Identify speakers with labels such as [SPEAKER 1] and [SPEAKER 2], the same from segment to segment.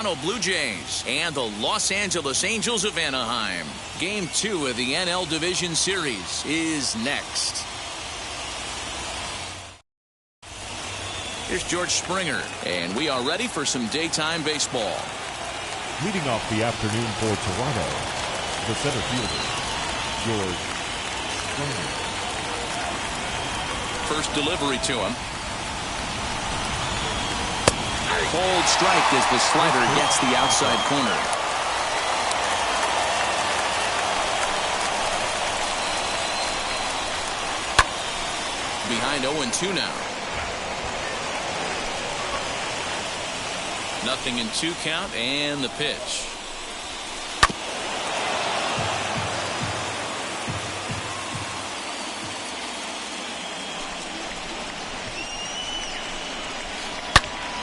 [SPEAKER 1] Bluejays and the Los Angeles Angels of Anaheim. Game 2 of the NL Division Series is next. Here's George Springer, and we are ready for some daytime baseball.
[SPEAKER 2] Leading off the afternoon for Toronto, the center fielder, George Springer.
[SPEAKER 1] First delivery to him. Cold strike as the slider gets the outside corner. Behind 0-2 now. 0-2 count and the pitch.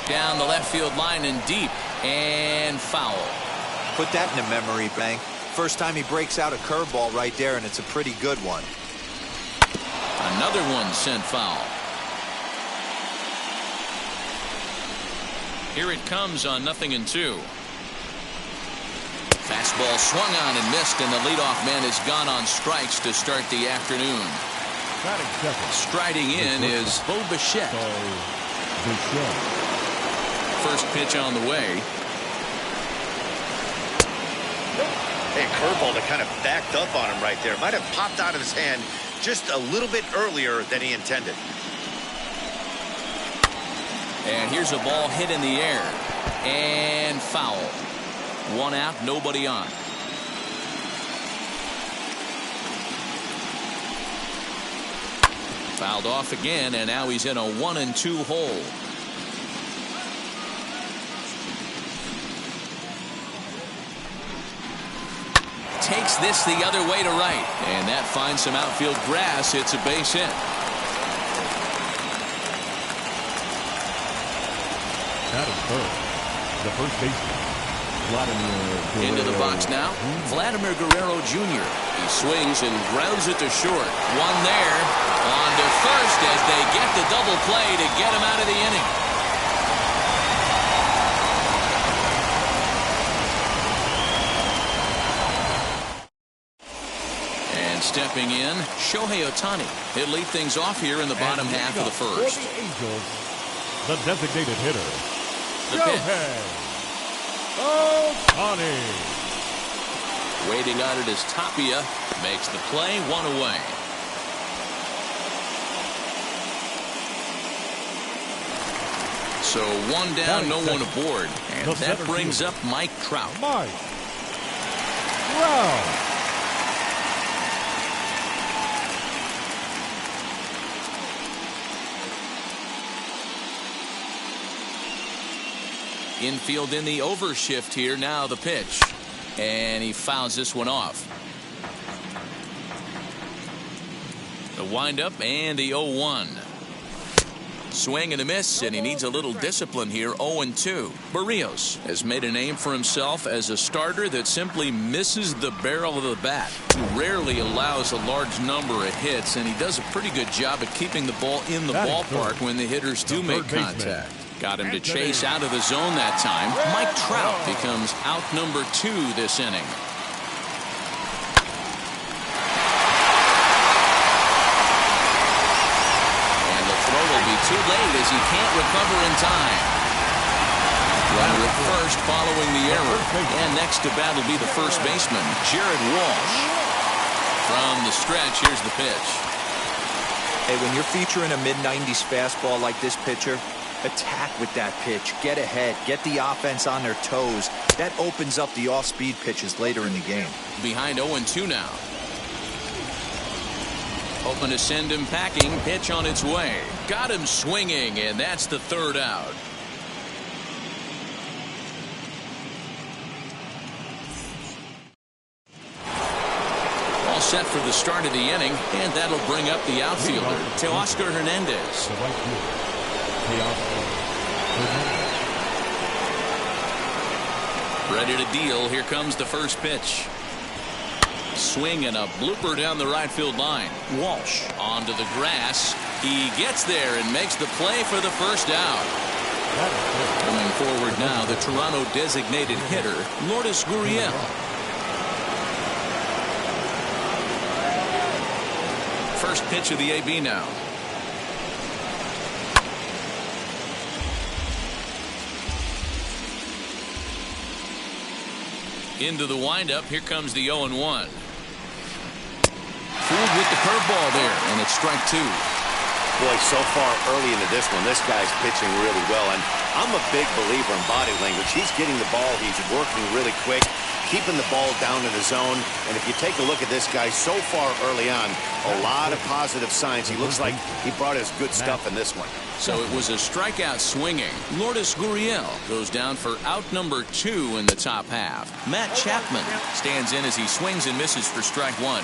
[SPEAKER 1] Down the left field line and deep, and foul.
[SPEAKER 3] Put that in a memory bank. First time he breaks out a curveball right there, and it's a pretty good one.
[SPEAKER 1] Another one sent foul. Here it comes on 0-2. Fastball swung on and missed, and the leadoff man is gone on strikes to start the afternoon. Striding in is Bo Bichette. First pitch on the way.
[SPEAKER 4] Hey, curveball that kind of backed up on him right there. Might have popped out of his hand just a little bit earlier than he intended.
[SPEAKER 1] And here's a ball hit in the air. And foul. One out, nobody on. Fouled off again, and now he's in a 1-2 hole. Takes this the other way to right, and that finds some outfield grass. It's a base hit.
[SPEAKER 2] That is first. The first baseman, Vladimir Guerrero.
[SPEAKER 1] Into the box now, Vladimir Guerrero Jr. He swings and grounds it to short. One there, on to first as they get the double play to get him out of the inning. Stepping in, Shohei Ohtani. He'll lead things off here in the bottom half of the first.
[SPEAKER 2] For the Angels, the designated hitter, Shohei Ohtani.
[SPEAKER 1] Waiting on it as Tapia makes the play, one away. So one down, no one aboard. And that brings up Mike Trout.
[SPEAKER 2] Mike Trout.
[SPEAKER 1] Infield in the overshift here. Now the pitch. And he fouls this one off. The windup and the 0-1. Swing and a miss, and he needs a little discipline here. 0-2. Barrios has made a name for himself as a starter that simply misses the barrel of the bat. He rarely allows a large number of hits, and he does a pretty good job at keeping the ball in the ballpark when the hitters do make contact. Got him to chase out of the zone that time. Mike Trout becomes out number 2 this inning. And the throw will be too late as he can't recover in time. Runner at first following the error. And next to bat will be the first baseman, Jared Walsh. From the stretch, here's the pitch.
[SPEAKER 3] Hey, when you're featuring a mid-90s fastball like this pitcher, attack with that pitch. Get ahead. Get the offense on their toes. That opens up the off-speed pitches later in the game.
[SPEAKER 1] Behind 0-2 now. Hoping to send him packing. Pitch on its way. Got him swinging, and that's the third out. All set for the start of the inning, and that'll bring up the outfielder, Teoscar Hernandez. Ready to deal. Here comes the first pitch. Swing and a blooper down the right field line. Walsh onto the grass. He gets there and makes the play for the first out. Coming forward now, the Toronto designated hitter, Lourdes Gurriel. First pitch of the AB now. Into the windup. Here comes the 0-1. Fooled with the curveball there, and it's strike two.
[SPEAKER 4] Boy, so far early into this one, this guy's pitching really well. And I'm a big believer in body language. He's getting the ball. He's working really quick, keeping the ball down in the zone. And if you take a look at this guy so far early on, a lot of positive signs. He looks like he brought his good stuff in this one.
[SPEAKER 1] So it was a strikeout swinging. Lourdes Gurriel goes down for out number 2 in the top half. Matt Chapman stands in as he swings and misses for strike 1.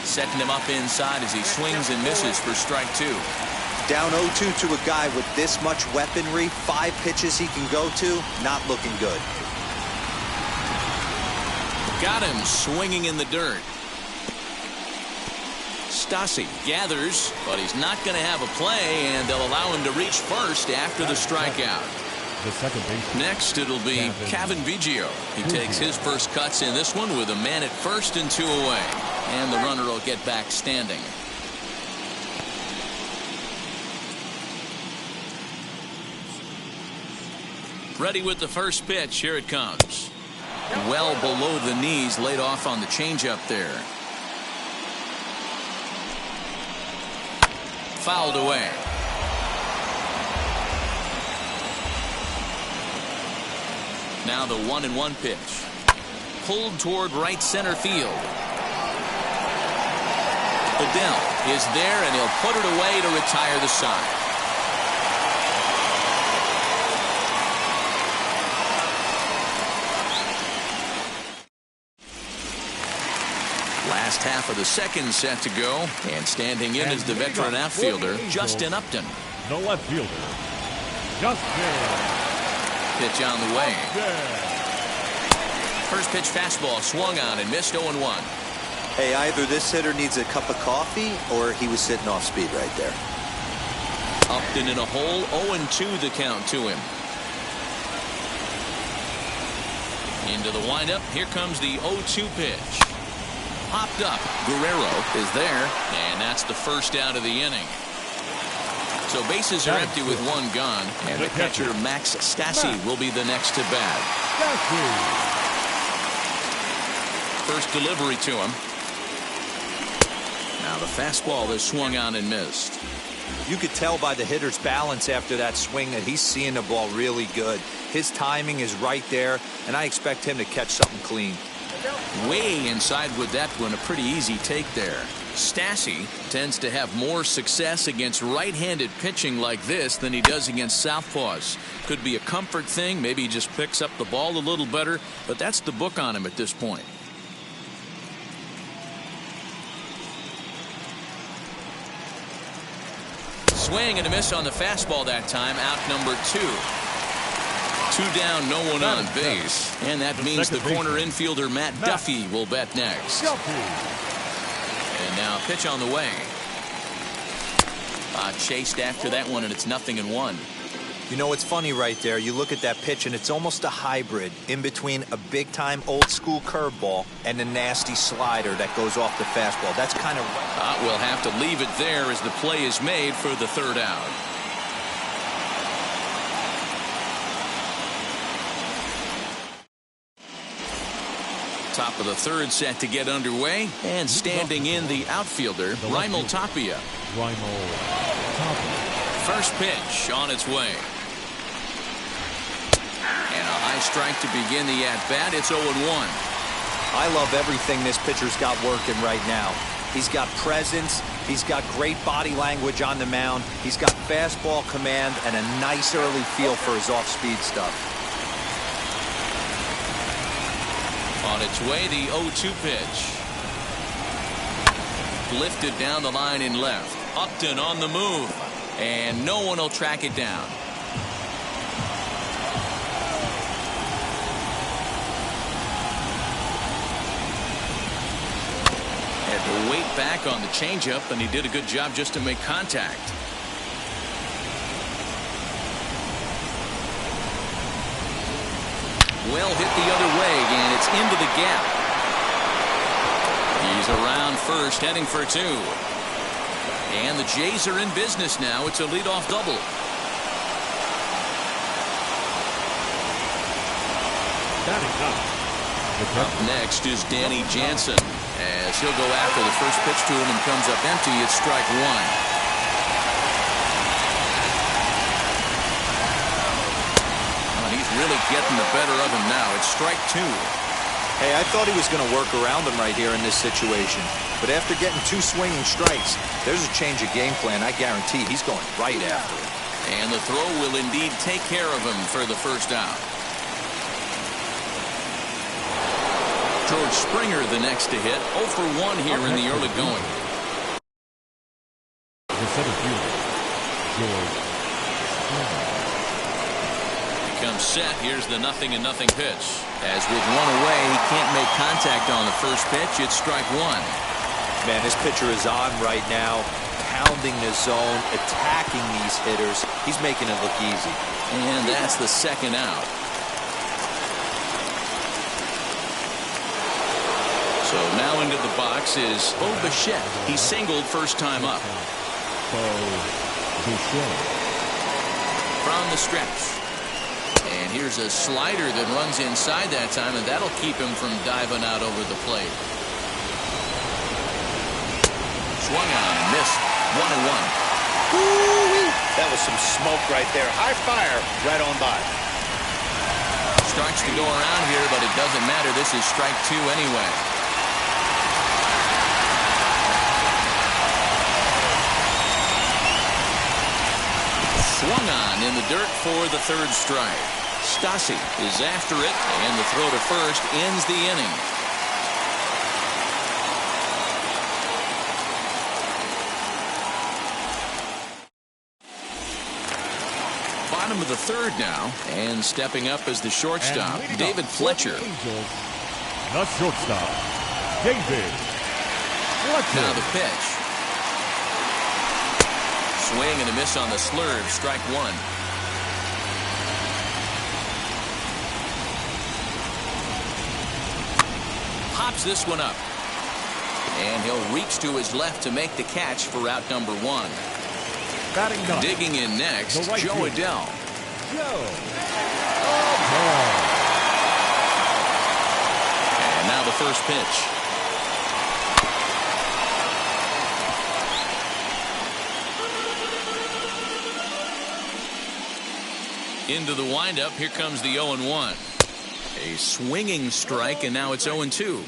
[SPEAKER 1] Setting him up inside as he swings and misses for strike 2.
[SPEAKER 3] Down 0-2 to a guy with this much weaponry, 5 pitches he can go to, not looking good.
[SPEAKER 1] Got him swinging in the dirt. Stassi gathers, but he's not going to have a play, and they'll allow him to reach first after the strikeout.
[SPEAKER 2] The second base.
[SPEAKER 1] Next, it'll be Kevin Biggio. He takes his first cuts in this one with a man at first and 2 away. And the runner will get back standing. Ready with the first pitch. Here it comes. Well below the knees, laid off on the changeup there. Fouled away. Now the 1-1 pitch. Pulled toward right center field. Adele is there, and he'll put it away to retire the side. Last half of the second set to go, and standing in is the veteran outfielder, Justin Upton.
[SPEAKER 2] The left fielder, Justin.
[SPEAKER 1] Pitch on the way. First pitch fastball swung on and missed 0-1.
[SPEAKER 3] Hey, either this hitter needs a cup of coffee or he was sitting off speed right there.
[SPEAKER 1] Upton in a hole, 0-2 the count to him. Into the windup. Here comes the 0-2 pitch. Popped up. Guerrero is there, and that's the first out of the inning. So bases are empty with 1 gone, and the catcher Max Stassi will be the next to bat. First delivery to him. Now the fastball is swung on and missed.
[SPEAKER 3] You could tell by the hitter's balance after that swing that he's seeing the ball really good. His timing is right there, and I expect him to catch something clean.
[SPEAKER 1] Way inside with that one, a pretty easy take there. Stassi tends to have more success against right-handed pitching like this than he does against southpaws. Could be a comfort thing. Maybe he just picks up the ball a little better, but that's the book on him at this point. Swing and a miss on the fastball that time. Out number 2. 2 down, no one on base. And that means the corner infielder Matt Duffy will bat next. And now pitch on the way. Chased after that one, and it's 0-1.
[SPEAKER 3] You know, it's funny right there. You look at that pitch, and it's almost a hybrid in between a big-time old-school curveball and a nasty slider that goes off the fastball. That's kind of right.
[SPEAKER 1] We'll have to leave it there as the play is made for the 3rd out. Top of the 3rd set to get underway, and standing in the outfielder, Raimel Tapia. First pitch on its way. And a high strike to begin the at-bat. It's 0-1.
[SPEAKER 3] I love everything this pitcher's got working right now. He's got presence. He's got great body language on the mound. He's got fastball command and a nice early feel for his off-speed stuff.
[SPEAKER 1] On its way, the 0-2 pitch. Lifted down the line in left. Upton on the move. And no one will track it down. The weight back on the changeup, and he did a good job just to make contact. Well hit the other way, and it's into the gap. He's around first, heading for two. And the Jays are in business now. It's a leadoff double. Up next is Danny Jansen, as he'll go after the first pitch to him and comes up empty. It's strike one. He's really getting the better of him now. It's strike two.
[SPEAKER 3] Hey, I thought he was going to work around him right here in this situation. But after getting two swinging strikes, there's a change of game plan. I guarantee he's going right after it.
[SPEAKER 1] And the throw will indeed take care of him for the first out. George Springer the next to hit. 0 for 1 here in the early going.
[SPEAKER 2] The center fielder, George Springer.
[SPEAKER 1] Comes set. Here's the 0-0 pitch. As with one away, he can't make contact on the first pitch. It's strike one.
[SPEAKER 3] Man, this pitcher is on right now, pounding the zone, attacking these hitters. He's making it look easy.
[SPEAKER 1] And that's the second out. So now into the box is Bo Bichette. He singled first time up.
[SPEAKER 2] Bo Bichette.
[SPEAKER 1] From the stretch. And here's a slider that runs inside that time, and that'll keep him from diving out over the plate. Swung on and missed. 1-1.
[SPEAKER 4] Woo-wee. That was some smoke right there. High fire right on by.
[SPEAKER 1] Strikes to go around here, but it doesn't matter. This is strike two anyway. Swung on in the dirt for the third strike. Stassi is after it, and the throw to first ends the inning. Bottom of the third now, and stepping up as the shortstop, David Fletcher.
[SPEAKER 2] The shortstop, David Fletcher.
[SPEAKER 1] Now the pitch. Swing and a miss on the slurve, strike one. Pops this one up. And he'll reach to his left to make the catch for out number one.
[SPEAKER 2] Batting ninth.
[SPEAKER 1] Digging in next,
[SPEAKER 2] right
[SPEAKER 1] Joe
[SPEAKER 2] field.
[SPEAKER 1] Adell. And now the first pitch. Into the windup, here comes the 0-1. A swinging strike, and now it's 0-2.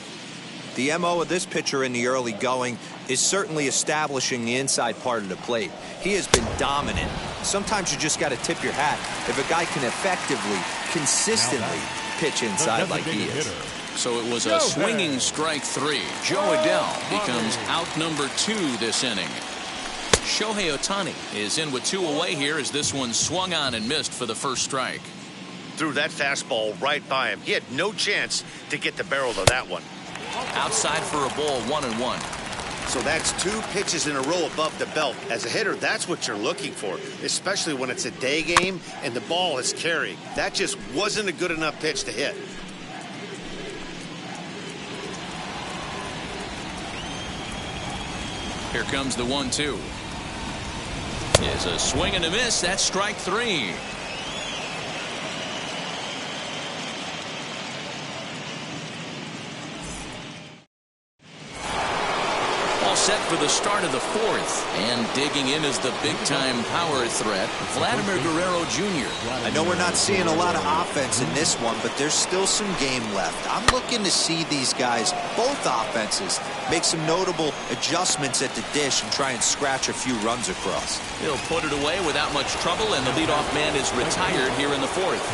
[SPEAKER 3] The MO of this pitcher in the early going is certainly establishing the inside part of the plate. He has been dominant. Sometimes you just got to tip your hat if a guy can effectively, consistently pitch inside like he is.
[SPEAKER 1] So it was a swinging strike three. Joe Adell becomes out number two this inning. Shohei Ohtani is in with two away here as this one swung on and missed for the first strike.
[SPEAKER 4] Threw that fastball right by him. He had no chance to get the barrel of that one.
[SPEAKER 1] Outside for a ball, 1-1.
[SPEAKER 4] So that's two pitches in a row above the belt. As a hitter, that's what you're looking for, especially when it's a day game and the ball is carrying. That just wasn't a good enough pitch to hit.
[SPEAKER 1] Here comes the 1-2. Is a swing and a miss. That's strike three. All set for the start of the fourth. And digging in is the big-time power threat, Vladimir Guerrero Jr.
[SPEAKER 3] I know we're not seeing a lot of offense in this one, but there's still some game left. I'm looking to see these guys, both offenses, make some notable adjustments at the dish and try and scratch a few runs across.
[SPEAKER 1] He'll put it away without much trouble, and the leadoff man is retired here in the fourth.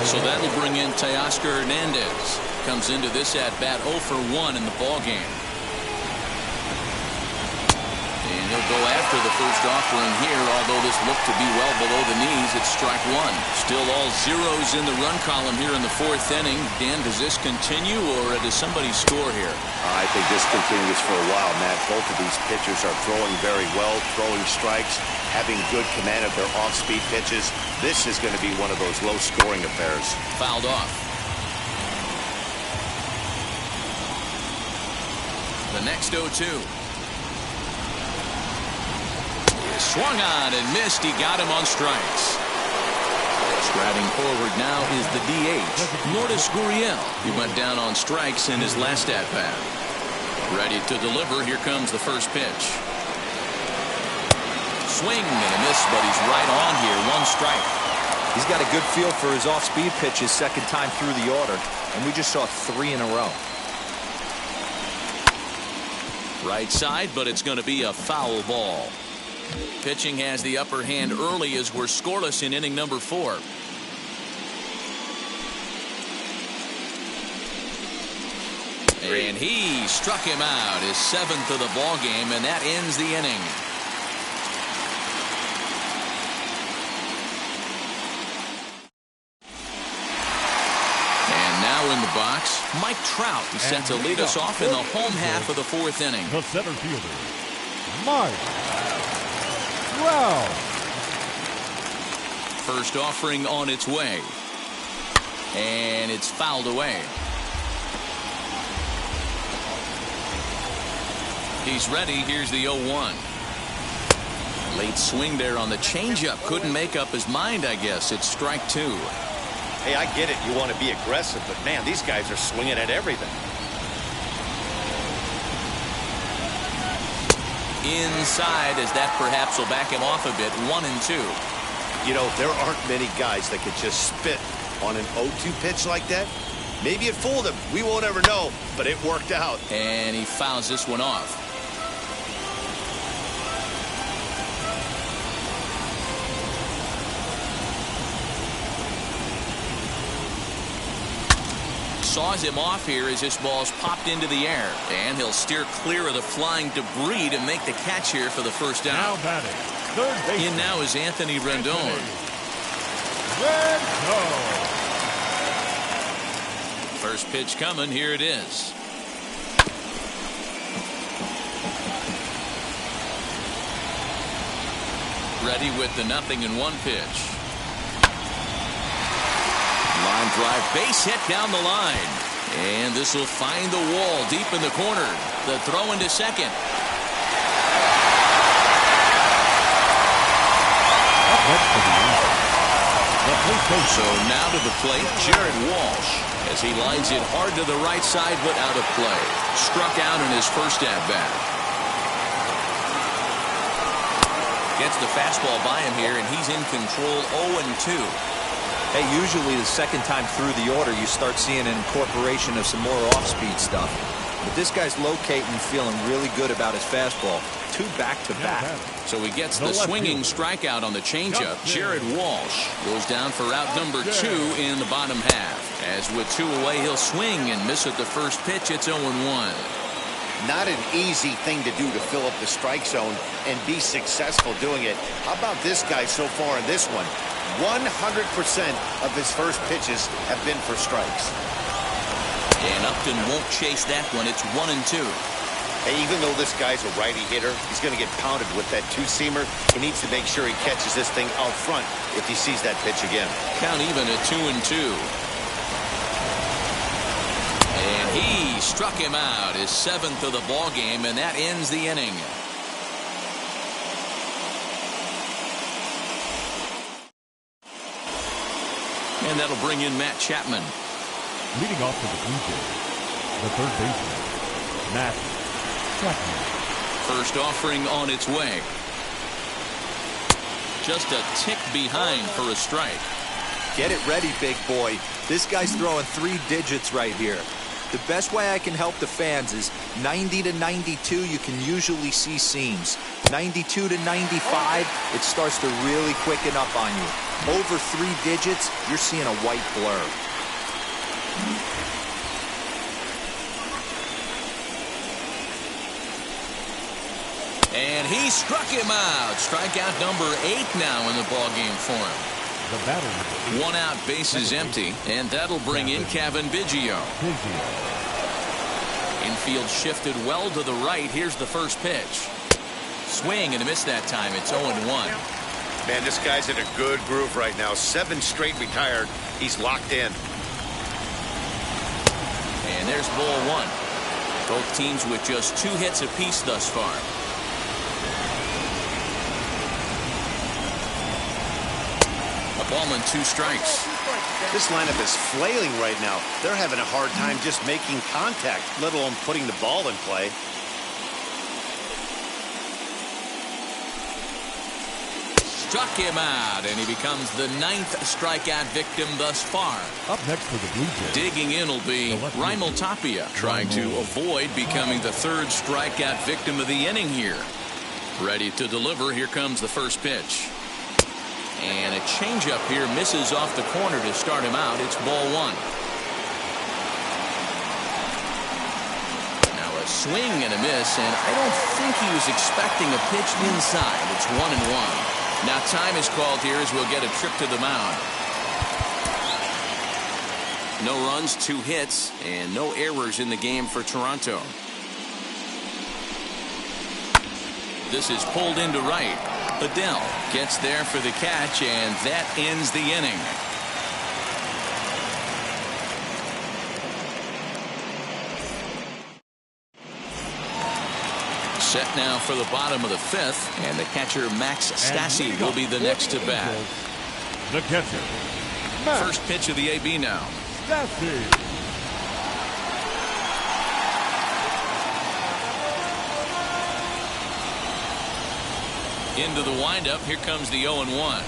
[SPEAKER 1] So that'll bring in Teoscar Hernandez. Comes into this at-bat 0 for 1 in the ballgame. And he'll go after the first offering here, although this pitches look to be well below the knees. It's strike one. Still all zeros in the run column here in the fourth inning. Dan, does this continue or does somebody score here?
[SPEAKER 4] I think this continues for a while, Matt. Both of these pitchers are throwing very well, throwing strikes, having good command of their off-speed pitches. This is going to be one of those low-scoring affairs.
[SPEAKER 1] Fouled off. The next 0-2. Swung on and missed. He got him on strikes. Striding forward now is the DH, Lourdes Gurriel. He went down on strikes in his last at-bat. Ready to deliver. Here comes the first pitch. Swing and a miss, but he's right on here. One strike.
[SPEAKER 3] He's got a good feel for his off-speed pitches second time through the order, and we just saw 3 in a row.
[SPEAKER 1] Right side, but it's going to be a foul ball. Pitching has the upper hand early as we're scoreless in inning number 4. And he struck him out, his 7th of the ball game, and that ends the inning. And now in the box, Mike Trout. He's set to lead us off in the home half of the 4th inning.
[SPEAKER 2] The center fielder, Mike Trout.
[SPEAKER 1] First offering on its way. And it's fouled away. He's ready. Here's the 0-1. Late swing there on the changeup. Couldn't make up his mind, I guess. It's strike 2.
[SPEAKER 4] Hey, I get it. You want to be aggressive, but man, these guys are swinging at everything.
[SPEAKER 1] Inside, as that perhaps will back him off a bit. 1-2.
[SPEAKER 4] You know, there aren't many guys that could just spit on an 0-2 pitch like that. Maybe it fooled him. We won't ever know, but it worked out.
[SPEAKER 1] And he fouls this one off. Saws him off here as this ball's popped into the air. And he'll steer clear of the flying debris to make the catch here for the first down.
[SPEAKER 2] Now batting, third base.
[SPEAKER 1] In now is Anthony Rendon. First pitch coming. Here it is. Ready with the 0-1 pitch. Line drive, base hit down the line. And this will find the wall deep in the corner. The throw into second. So now to the plate, Jared Walsh, as he lines it hard to the right side, but out of play. Struck out in his first at-bat. Gets the fastball by him here, and he's in control. 0-2.
[SPEAKER 3] Hey, usually the second time through the order, you start seeing an incorporation of some more off-speed stuff. But this guy's locating and feeling really good about his fastball. 2 back-to-back.
[SPEAKER 1] So he gets the swinging strikeout on the changeup. Jared Walsh goes down for out number 2 in the bottom half. As with 2 away, he'll swing and miss at the first pitch. It's 0-1.
[SPEAKER 4] Not an easy thing to do to fill up the strike zone and be successful doing it. How about this guy so far in this one? 100% of his first pitches have been for strikes.
[SPEAKER 1] And Upton won't chase that one. It's 1-2.
[SPEAKER 4] Hey, even though this guy's a righty hitter, he's going to get pounded with that 2-seamer. He needs to make sure he catches this thing out front if he sees that pitch again.
[SPEAKER 1] Count even at 2-2. And he struck him out, his 7th of the ball game, and that ends the inning. And that'll bring in Matt Chapman.
[SPEAKER 2] Leading off for the Bluejays, the third baseman, Matt Chapman.
[SPEAKER 1] First offering on its way. Just a tick behind for a strike.
[SPEAKER 3] Get it ready, big boy. This guy's throwing 3 digits right here. The best way I can help the fans is 90-92, you can usually see seams. 92-95, it starts to really quicken up on you. Over 3 digits, you're seeing a white blur.
[SPEAKER 1] And he struck him out. Strikeout number 8 now in the ballgame for him.
[SPEAKER 2] The batter.
[SPEAKER 1] 1 out, bases empty, and that'll bring in Kevin Biggio. Infield shifted well to the right. Here's the first pitch. Swing and a miss that time. It's 0-1.
[SPEAKER 4] Man, this guy's in a good groove right now. 7 straight retired. He's locked in.
[SPEAKER 1] And there's ball 1. Both teams with just 2 hits apiece thus far. A ball and 2 strikes.
[SPEAKER 4] This lineup is flailing right now. They're having a hard time just making contact, let alone putting the ball in play.
[SPEAKER 1] Struck him out, and he becomes the 9th strikeout victim thus far.
[SPEAKER 2] Up next for the Bluejays.
[SPEAKER 1] Digging in will be Raimel Tapia, trying to avoid becoming the 3rd strikeout victim of the inning here. Ready to deliver. Here comes the first pitch. And a changeup here misses off the corner to start him out. It's ball 1. Now a swing and a miss, and I don't think he was expecting a pitch inside. It's 1-1. Now time is called here as we'll get a trip to the mound. No runs, 2 hits, and no errors in the game for Toronto. This is pulled into right. Adele gets there for the catch, and that ends the inning. Set now for the bottom of the 5th, and the catcher Max Stassi will be the next to bat.
[SPEAKER 2] The catcher,
[SPEAKER 1] First pitch of the AB now.
[SPEAKER 2] Stassi.
[SPEAKER 1] Into the windup. Here comes the 0-1.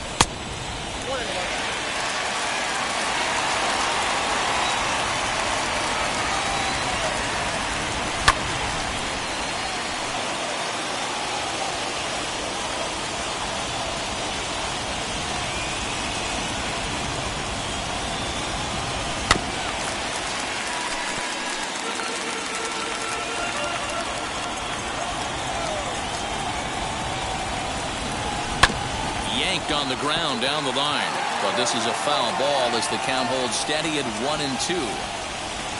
[SPEAKER 1] On the ground down the line, but this is a foul ball as the count holds steady at 1-2.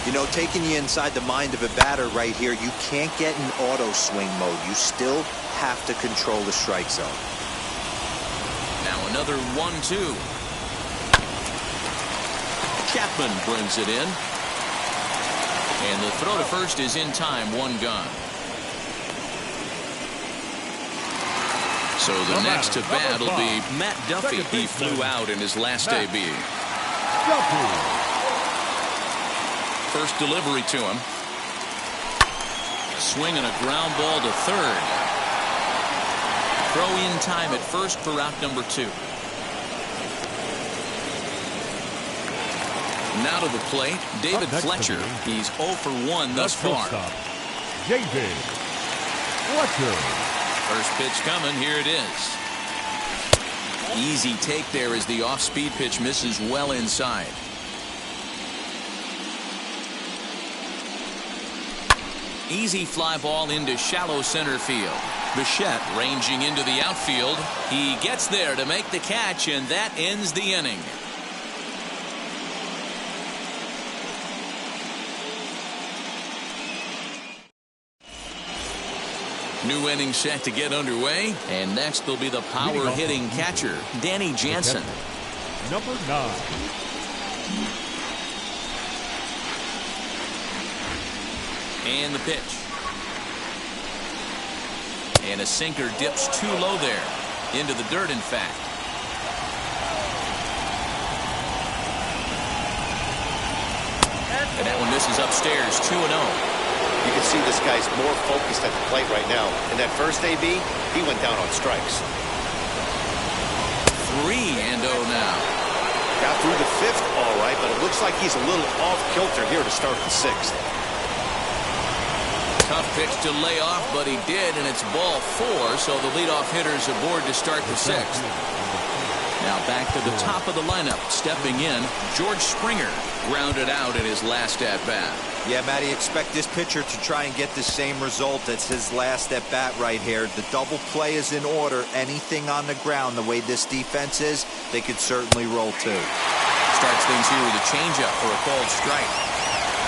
[SPEAKER 3] You know, taking you inside the mind of a batter right here, you can't get in auto swing mode. You still have to control the strike zone.
[SPEAKER 1] Now another 1-2. Chapman brings it in, and the throw to first is in time. 1 gone. So the next to bat will be Matt Duffy. He flew out in his last AB. First delivery to him. A swing and a ground ball to third. Throw in time at first for out number 2. Now to the plate, David Fletcher. He's 0 for 1 thus far.
[SPEAKER 2] David Fletcher.
[SPEAKER 1] First pitch coming. Here it is. Easy take there as the off-speed pitch misses well inside. Easy fly ball into shallow center field. Bichette ranging into the outfield. He gets there to make the catch, and that ends the inning. New inning set to get underway, and next will be the power hitting catcher, Danny Jansen.
[SPEAKER 2] Number 9.
[SPEAKER 1] And the pitch. And a sinker dips too low there. Into the dirt, in fact. And that one misses upstairs. 2-0.
[SPEAKER 4] You can see this guy's more focused at the plate right now. In that first AB, he went down on strikes.
[SPEAKER 1] 3-0 now.
[SPEAKER 4] Got through the 5th all right, but it looks like he's a little off kilter here to start the 6th.
[SPEAKER 1] Tough pitch to lay off, but he did, and it's ball 4, so the leadoff hitter's aboard to start the 6th. Now back to the top of the lineup. Stepping in, George Springer grounded out in his last at-bat.
[SPEAKER 3] Yeah, Matty, expect this pitcher to try and get the same result as his last at bat right here. The double play is in order. Anything on the ground, the way this defense is, they could certainly roll too.
[SPEAKER 1] Starts things here with a changeup for a called strike.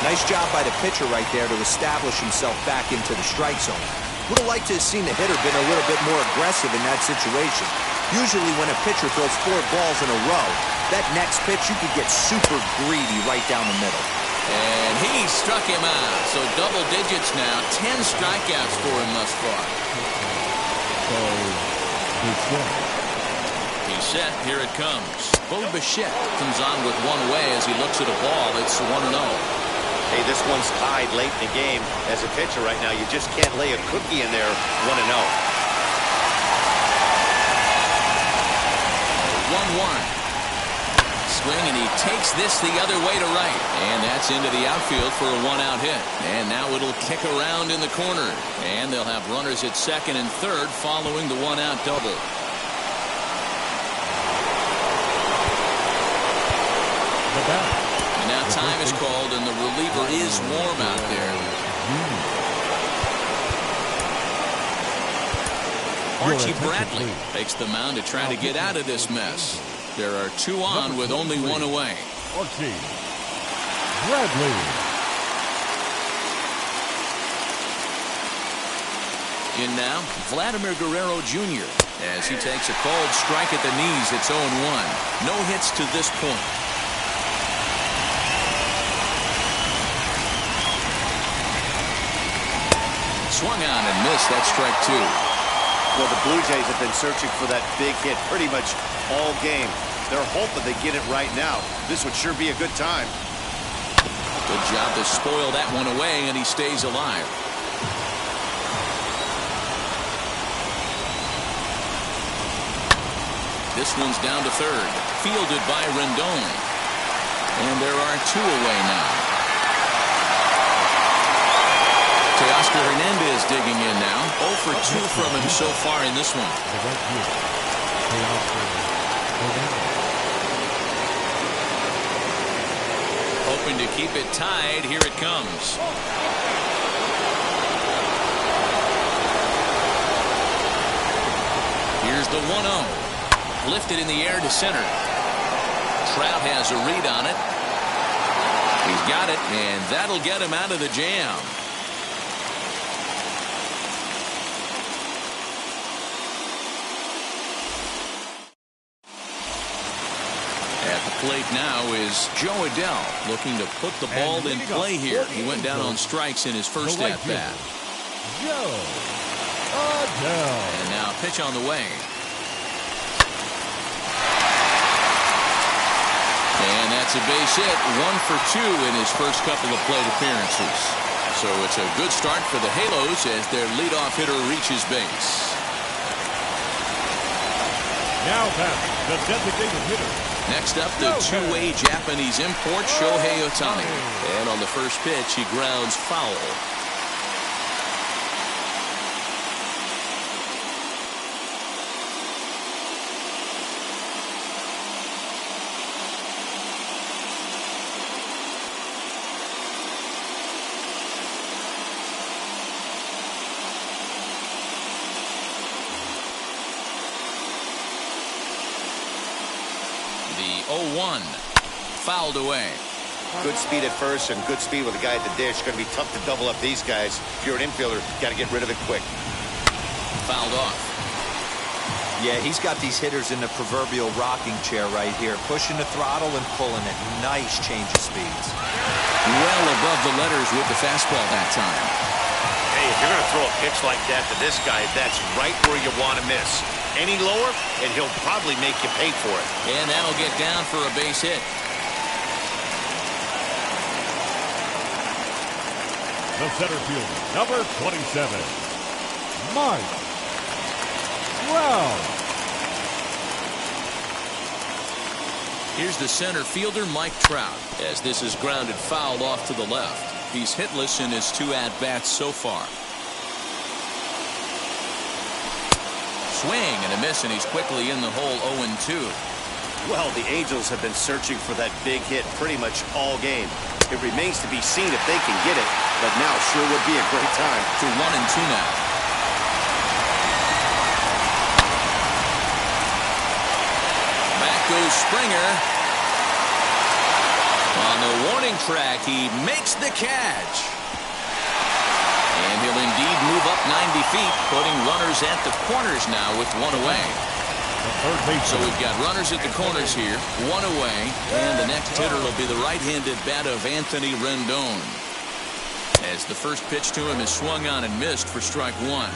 [SPEAKER 3] Nice job by the pitcher right there to establish himself back into the strike zone. Would have liked to have seen the hitter been a little bit more aggressive in that situation. Usually when a pitcher throws 4 balls in a row, that next pitch you could get super greedy right down the middle.
[SPEAKER 1] And he struck him out. So double digits now. 10 strikeouts for him thus far.
[SPEAKER 2] So, he's set.
[SPEAKER 1] He's set. Here it comes. Bo Bichette comes on with one away as he looks at a ball. It's 1-0.
[SPEAKER 4] Hey, this one's tied late in the game. As a pitcher right now, you just can't lay a cookie in there. 1-0.
[SPEAKER 1] 1-1. Swing, and he takes this the other way to right. And that's into the outfield for a 1-out hit. And now it'll kick around in the corner. And they'll have runners at second and third following the 1-out double.
[SPEAKER 2] The bat.
[SPEAKER 1] And now time is called, and the reliever is warm out there. Archie Bradley takes the mound to try to get out of this mess. There are 2 on with only 1 away.
[SPEAKER 2] Archie Bradley.
[SPEAKER 1] In now, Vladimir Guerrero Jr. as he takes a called strike at the knees. It's 0-1. No hits to this point. Swung on and missed. That's strike 2.
[SPEAKER 4] Well, the Blue Jays have been searching for that big hit pretty much all game. They're hoping they get it right now. This would sure be a good time.
[SPEAKER 1] Good job to spoil that one away, and he stays alive. This one's down to third. Fielded by Rendon. And there are 2 away now. Teoscar Hernandez digging in now. 0 for 2 from him so far in this one. Hoping to keep it tied. Here it comes. Here's the 1-0. Lifted in the air to center. Trout has a read on it. He's got it, and that'll get him out of the jam. At the plate now is Joe Adell, looking to put the ball in play here. He went down on strikes in his first at bat.
[SPEAKER 2] Joe Adell.
[SPEAKER 1] And now pitch on the way. And that's a base hit. 1 for 2 in his first couple of plate appearances. So it's a good start for the Halos as their leadoff hitter reaches base.
[SPEAKER 2] Now back, the designated hitter.
[SPEAKER 1] Next up, the two-way Japanese import, Shohei Ohtani. And on the first pitch, he grounds foul. The 0-1 fouled away.
[SPEAKER 4] Good speed at first and good speed with the guy at the dish. Going to be tough to double up these guys. If you're an infielder, got to get rid of it quick.
[SPEAKER 1] Fouled off.
[SPEAKER 3] Yeah, he's got these hitters in the proverbial rocking chair right here, pushing the throttle and pulling it. Nice change of speeds.
[SPEAKER 1] Well above the letters with the fastball that time.
[SPEAKER 4] Hey, if you're going to throw a pitch like that to this guy, that's right where you want to miss. Any lower, and he'll probably make you pay for it.
[SPEAKER 1] And that'll get down for a base hit.
[SPEAKER 2] The center fielder, number 27, Mike Trout.
[SPEAKER 1] Here's the center fielder, Mike Trout, as this is grounded foul off to the left. He's hitless in his 2 at-bats so far. Swing and a miss, and he's quickly in the hole. 0-2.
[SPEAKER 4] Well, the Angels have been searching for that big hit pretty much all game. It remains to be seen if they can get it, but now sure would be a great time.
[SPEAKER 1] To 1-2 now. Back goes Springer. On the warning track, he makes the catch. And he'll indeed move up 90 feet, putting runners at the corners now with one away. So we've got runners at the corners here, one away, and the next hitter will be the right-handed bat of Anthony Rendon. As the first pitch to him is swung on and missed for strike one.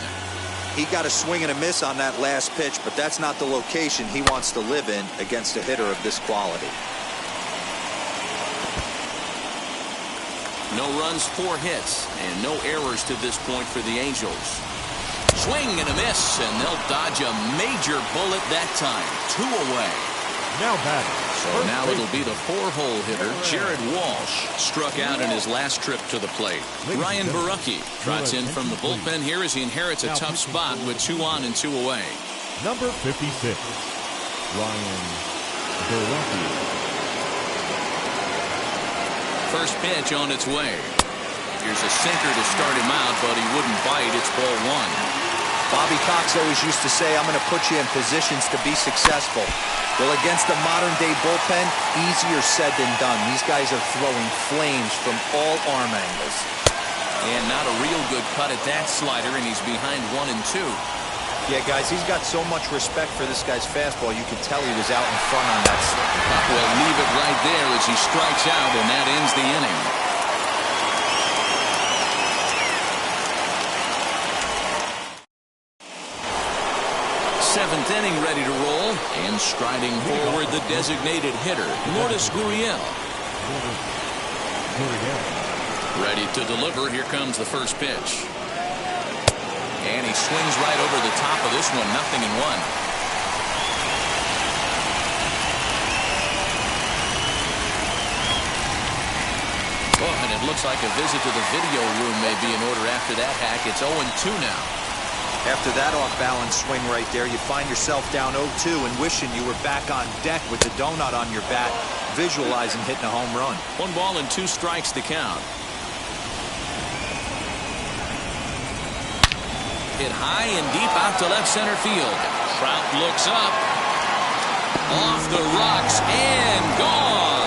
[SPEAKER 3] He got a swing and a miss on that last pitch, but that's not the location he wants to live in against a hitter of this quality.
[SPEAKER 1] No runs, 4 hits, and no errors to this point for the Angels. Swing and a miss, and they'll dodge a major bullet that time. 2 away.
[SPEAKER 2] Now batting.
[SPEAKER 1] So now it'll be the 4-hole hitter, Jared Walsh, struck out in his last trip to the plate. Ryan Borucki trots in from the bullpen here as he inherits a tough spot with 2 on and 2 away.
[SPEAKER 2] Number 56, Ryan Borucki.
[SPEAKER 1] First pitch on its way. Here's a sinker to start him out, but he wouldn't bite. It's ball 1.
[SPEAKER 3] Bobby Cox always used to say, I'm going to put you in positions to be successful. Well, against the modern-day bullpen, easier said than done. These guys are throwing flames from all arm angles.
[SPEAKER 1] And not a real good cut at that slider, and he's behind 1 and 2.
[SPEAKER 3] Yeah, guys, he's got so much respect for this guy's fastball. You can tell he was out in front on that slip.
[SPEAKER 1] Well, leave it right there as he strikes out, and that ends the inning. Seventh inning ready to roll, and striding forward the designated hitter, Lourdes Gurriel. Ready to deliver. Here comes the first pitch. And he swings right over the top of this one, 0-1. Oh, and it looks like a visit to the video room may be in order after that hack. It's 0-2 now.
[SPEAKER 3] After that off-balance swing right there, you find yourself down 0-2 and wishing you were back on deck with the donut on your bat, visualizing hitting a home run.
[SPEAKER 1] 1 ball and 2 strikes to count. Hit high and deep out to left center field. Trout looks up. Off the rocks and gone.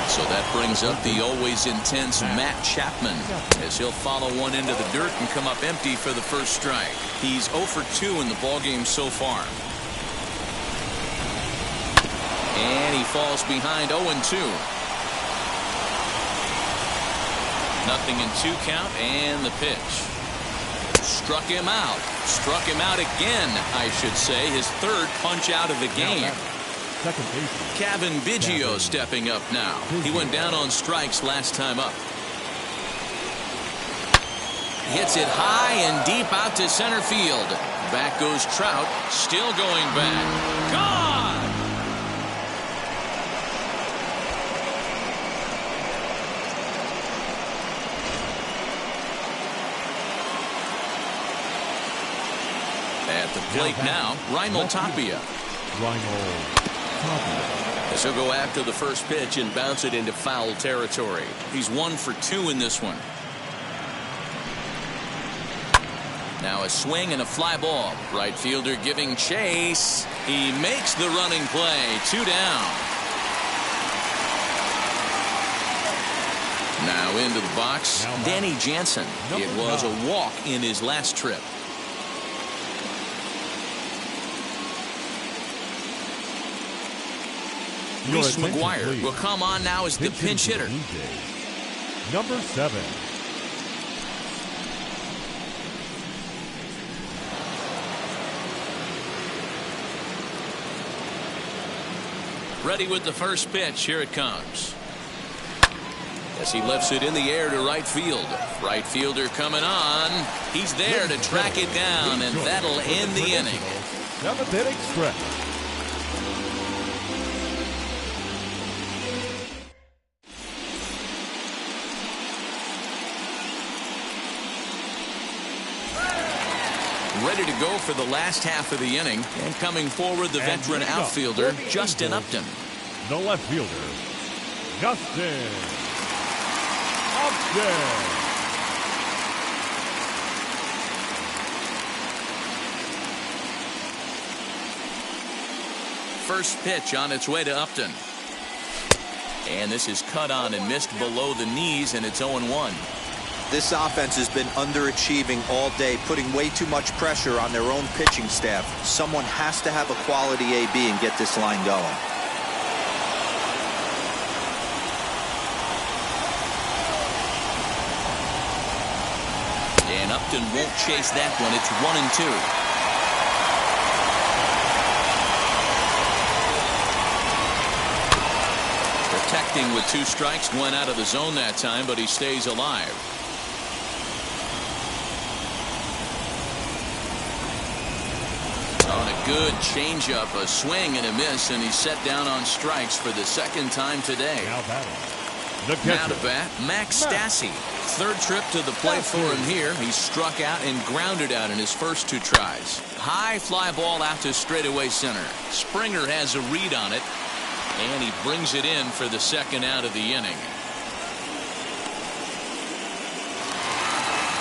[SPEAKER 1] So that brings up the always intense Matt Chapman as he'll follow one into the dirt and come up empty for the first strike. He's 0 for 2 in the ballgame so far. And he falls behind 0-2. 0-2 count, and the pitch. Struck him out. Struck him out again, I should say. His 3rd punch out of the game. Kevin Biggio stepping up now. He went down on strikes last time up. Hits it high and deep out to center field. Back goes Trout, still going back. Gone! At the plate now, Raimel Tapia. As he'll go after the first pitch and bounce it into foul territory. He's 1 for 2 in this one. Now a swing and a fly ball. Right fielder giving chase. He makes the running play. 2 down. Now into the box, Danny Jansen. It was a walk in his last trip. Reese McGuire will come on now as the pinch hitter.
[SPEAKER 2] Number 7.
[SPEAKER 1] Ready with the first pitch. Here it comes. As he lifts it in the air to right field. Right fielder coming on. He's there to track it down, and that'll end the inning.
[SPEAKER 2] 7th inning stretch.
[SPEAKER 1] ready to go for the last half of the inning. And coming forward, the veteran outfielder, Justin Upton.
[SPEAKER 2] The left fielder, Justin Upton.
[SPEAKER 1] First pitch on its way to Upton. And this is cut on and missed below the knees, and it's 0-1.
[SPEAKER 3] This offense has been underachieving all day, putting way too much pressure on their own pitching staff. Someone has to have a quality AB and get this line going.
[SPEAKER 1] And Upton won't chase that one. It's 1-2. Protecting with 2 strikes, went out of the zone that time, but he stays alive. On a good changeup, a swing and a miss, and he's set down on strikes for the second time today. Now to bat, Max Stassi. Third trip to the plate for him here. He struck out and grounded out in his first 2 tries. High fly ball out to straightaway center. Springer has a read on it, and he brings it in for the second out of the inning.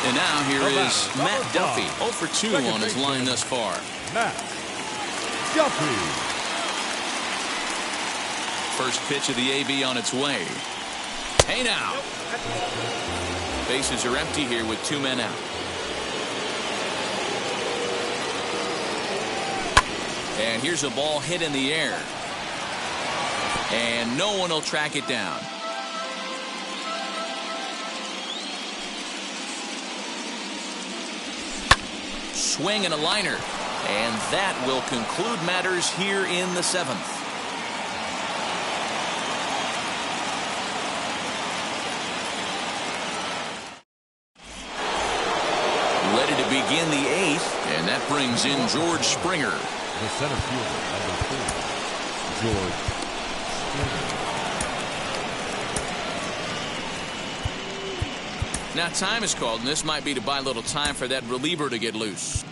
[SPEAKER 1] And now here is Matt Duffy. 0 for 2 on his line thus far.
[SPEAKER 2] Matt Duffy.
[SPEAKER 1] First pitch of the AB on its way. Hey now. Bases are empty here with 2 men out. And here's a ball hit in the air. And no one will track it down. Swing and a liner. And that will conclude matters here in the 7th. Ready to begin the 8th, and that brings in George Springer.
[SPEAKER 2] The center fielder, number 4, George Springer.
[SPEAKER 1] Now time is called, and this might be to buy a little time for that reliever to get loose.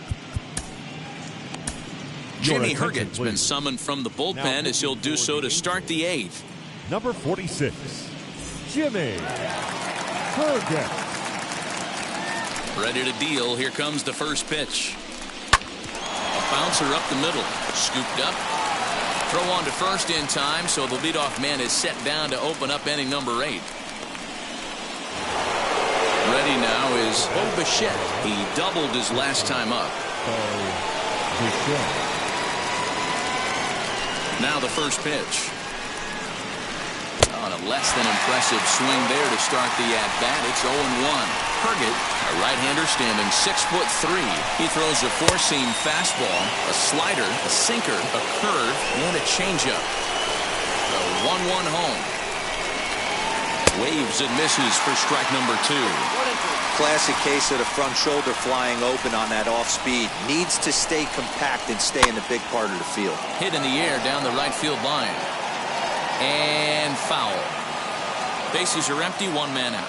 [SPEAKER 1] Jimmy Herget's been summoned from the bullpen as he'll do so to start the 8th.
[SPEAKER 2] Number 46, Jimmy Herget.
[SPEAKER 1] Ready to deal. Here comes the first pitch. A bouncer up the middle. Scooped up. Throw on to first in time, so the leadoff man is set down to open up inning number 8. Ready now is Bo Bichette. He doubled his last time up. Now the first pitch. On a less than impressive swing there to start the at-bat. It's 0-1. Herget, a right-hander standing 6'3". He throws a 4-seam fastball, a slider, a sinker, a curve, and a changeup. The 1-1 home. Waves and misses for strike number 2.
[SPEAKER 3] Classic case of the front shoulder flying open on that off speed. Needs to stay compact and stay in the big part of the field.
[SPEAKER 1] Hit in the air down the right field line. And foul. Bases are empty, 1 man out.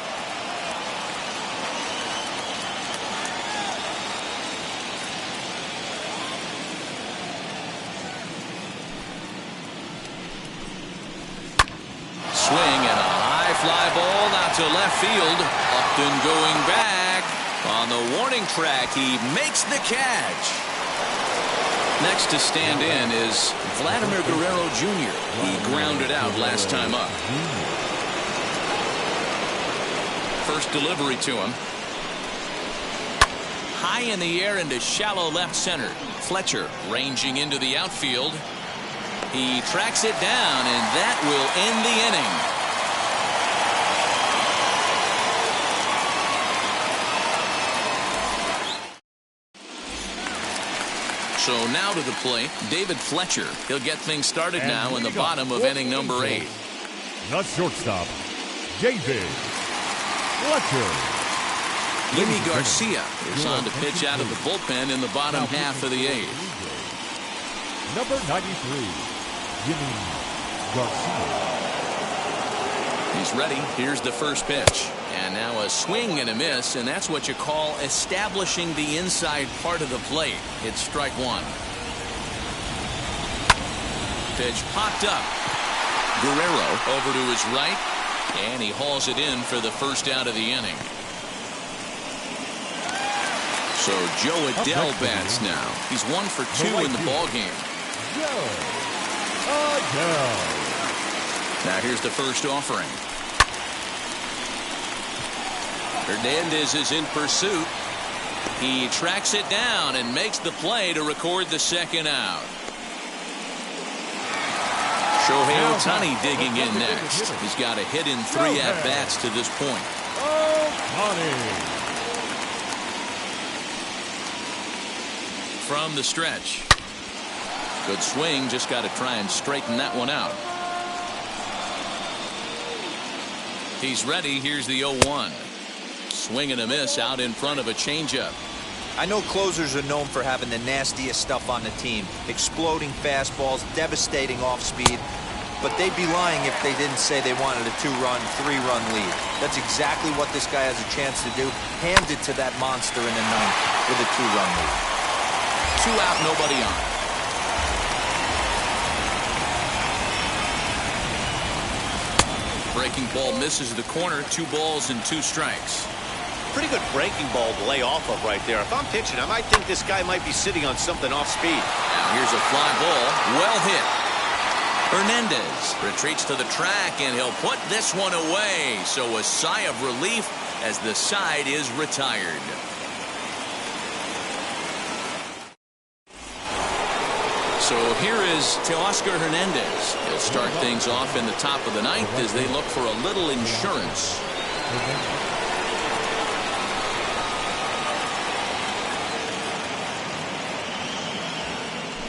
[SPEAKER 1] Swing and a high fly ball out to left field. Upton going back. On the warning track, he makes the catch. Next to stand in is Vladimir Guerrero Jr. He grounded out last time up. First delivery to him. High in the air into shallow left center. Fletcher ranging into the outfield. He tracks it down, and that will end the inning. So now to the plate, David Fletcher. He'll get things started now in the bottom of inning number 8.
[SPEAKER 2] The shortstop, David Fletcher.
[SPEAKER 1] Yimi Garcia is on to pitch out of the bullpen in the bottom half of the 8th.
[SPEAKER 2] Number 93, Yimi Garcia.
[SPEAKER 1] He's ready. Here's the first pitch. And now a swing and a miss, and that's what you call establishing the inside part of the plate. It's strike one. Pitch popped up. Guerrero over to his right, and he hauls it in for the first out of the inning. So Joe Adell bats now. He's 1 for 2 in the ball game. Now here's the first offering. Hernandez is in pursuit. He tracks it down and makes the play to record the second out. Shohei Ohtani digging in next. He's got a hit in 3 at-bats to this point. From the stretch. Good swing, just got to try and straighten that one out. He's ready. Here's the 0-1. Swing and a miss out in front of a changeup.
[SPEAKER 3] I know closers are known for having the nastiest stuff on the team. Exploding fastballs, devastating off speed. But they'd be lying if they didn't say they wanted a 2-run, 3-run lead. That's exactly what this guy has a chance to do. Hand it to that monster in the ninth with a 2-run lead.
[SPEAKER 1] 2 out, nobody on. Breaking ball misses the corner. 2 balls and 2 strikes.
[SPEAKER 4] Pretty good breaking ball to lay off of right there. If I'm pitching, I might think this guy might be sitting on something off speed.
[SPEAKER 1] Now here's a fly ball. Well hit. Hernandez retreats to the track, and he'll put this one away. So a sigh of relief as the side is retired. So here is Teoscar Hernandez. He'll start things off in the top of the ninth as they look for a little insurance.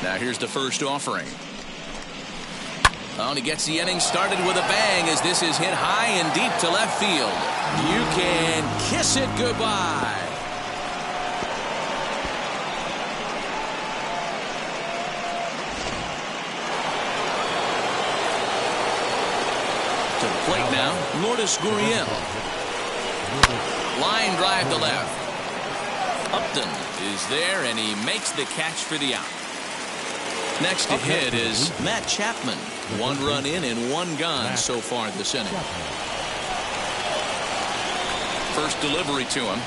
[SPEAKER 1] Now here's the first offering. Oh, and he gets the inning started with a bang as this is hit high and deep to left field. You can kiss it goodbye. To the plate now, Lourdes Gurriel. Line drive to left. Upton is there, and he makes the catch for the out. Next to hit is Matt Chapman. 1 run in and 1 gone so far this inning. First delivery to him.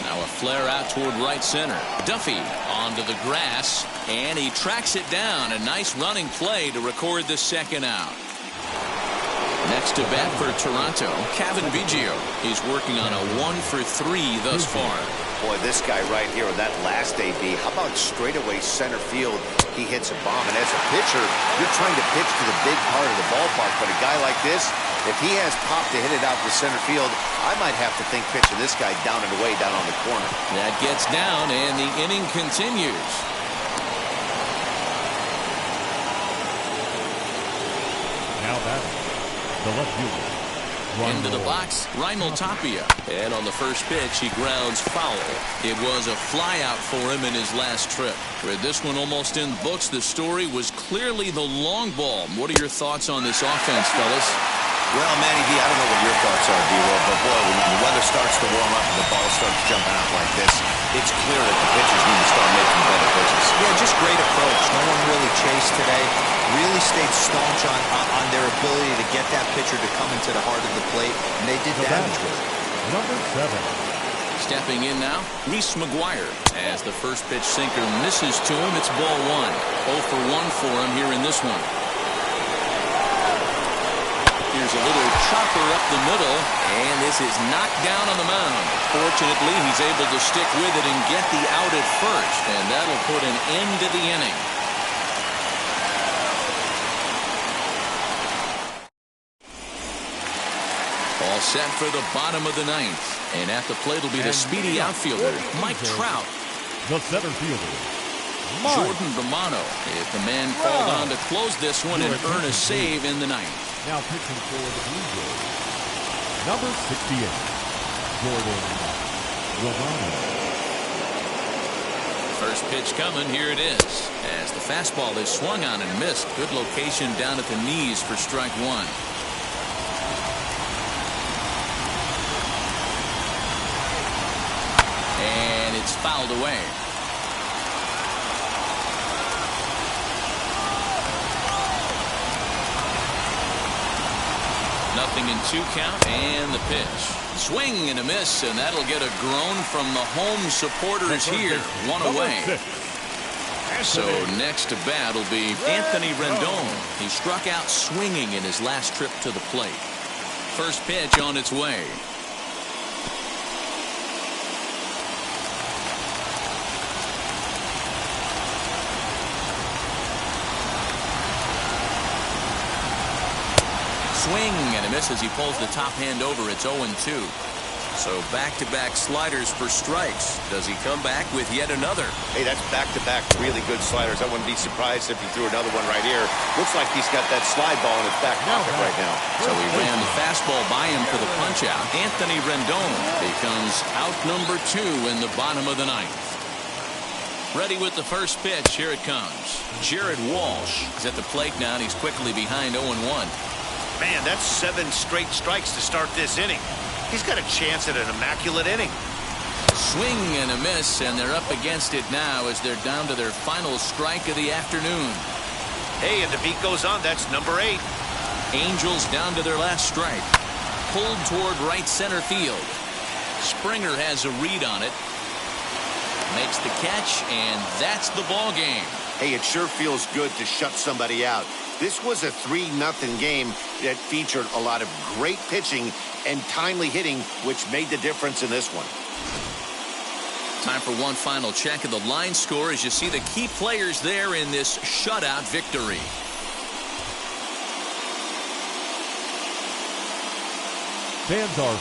[SPEAKER 1] Now a flare out toward right center. Duffy onto the grass, and he tracks it down. A nice running play to record the second out. Next to bat for Toronto, Kevin Biggio. He's working on a 1 for 3 thus far.
[SPEAKER 4] Boy, this guy right here with that last AB, how about straightaway center field? He hits a bomb, and as a pitcher, you're trying to pitch to the big part of the ballpark. But a guy like this, if he has pop to hit it out to center field, I might have to think pitching this guy down and away down on the corner.
[SPEAKER 1] That gets down, and the inning continues.
[SPEAKER 2] Now that the left fielder.
[SPEAKER 1] Into the box, Raimel Tapia. And on the first pitch, he grounds foul. It was a flyout for him in his last trip. With this one almost in the books, the story was clearly the long ball. What are your thoughts on this offense, fellas?
[SPEAKER 4] Well, Matty V, I don't know what your thoughts are, D-Roll, but boy, when the weather starts to warm up and the ball starts jumping out like this, it's clear that the pitchers need to start making better pitches.
[SPEAKER 3] Yeah, just great approach. No one really chased today. Really stayed staunch on their ability to get that pitcher to come into the heart of the plate, and they did damage with it.
[SPEAKER 2] Number 7.
[SPEAKER 1] Stepping in now, Reese McGuire. As the first pitch sinker misses to him, it's ball 1. 0 for 1 for him here in this one. Here's a little chopper up the middle, and this is knocked down on the mound. Fortunately, he's able to stick with it and get the out at first, and that'll put an end to the inning. All set for the bottom of the ninth, and at the plate will be the speedy outfielder, Mike Trout.
[SPEAKER 2] The center fielder,
[SPEAKER 1] Jordan Romano is the man called on to close this one and earn a save in the ninth.
[SPEAKER 2] Now pitching for the Bluejays, number 68, Jordan Romano.
[SPEAKER 1] First pitch coming, here it is. As the fastball is swung on and missed. Good location down at the knees for strike 1. It's fouled away. Nothing in 2 count, and the pitch. Swing and a miss, and that'll get a groan from the home supporters here. 1 away. So next to bat will be Anthony Rendon. He struck out swinging in his last trip to the plate. First pitch on its way. Swing and a miss as he pulls the top hand over. It's 0-2. So back-to-back sliders for strikes. Does he come back with yet another?
[SPEAKER 4] Hey, that's back-to-back really good sliders. I wouldn't be surprised if he threw another one right here. Looks like he's got that slide ball in his back pocket right now.
[SPEAKER 1] So he ran the fastball by him for the punch-out. Anthony Rendon becomes out number 2 in the bottom of the 9th. Ready with the first pitch. Here it comes. Jared Walsh is at the plate now, and he's quickly behind 0-1.
[SPEAKER 4] Man, that's 7 straight strikes to start this inning. He's got a chance at an immaculate inning.
[SPEAKER 1] Swing and a miss, and they're up against it now as they're down to their final strike of the afternoon.
[SPEAKER 4] Hey, and the beat goes on. That's number 8.
[SPEAKER 1] Angels down to their last strike. Pulled toward right center field. Springer has a read on it. Makes the catch, and that's the ball game.
[SPEAKER 4] Hey, it sure feels good to shut somebody out. This was a 3-0 game that featured a lot of great pitching and timely hitting, which made the difference in this one.
[SPEAKER 1] Time for one final check of the line score as you see the key players there in this shutout victory.
[SPEAKER 2] Fans are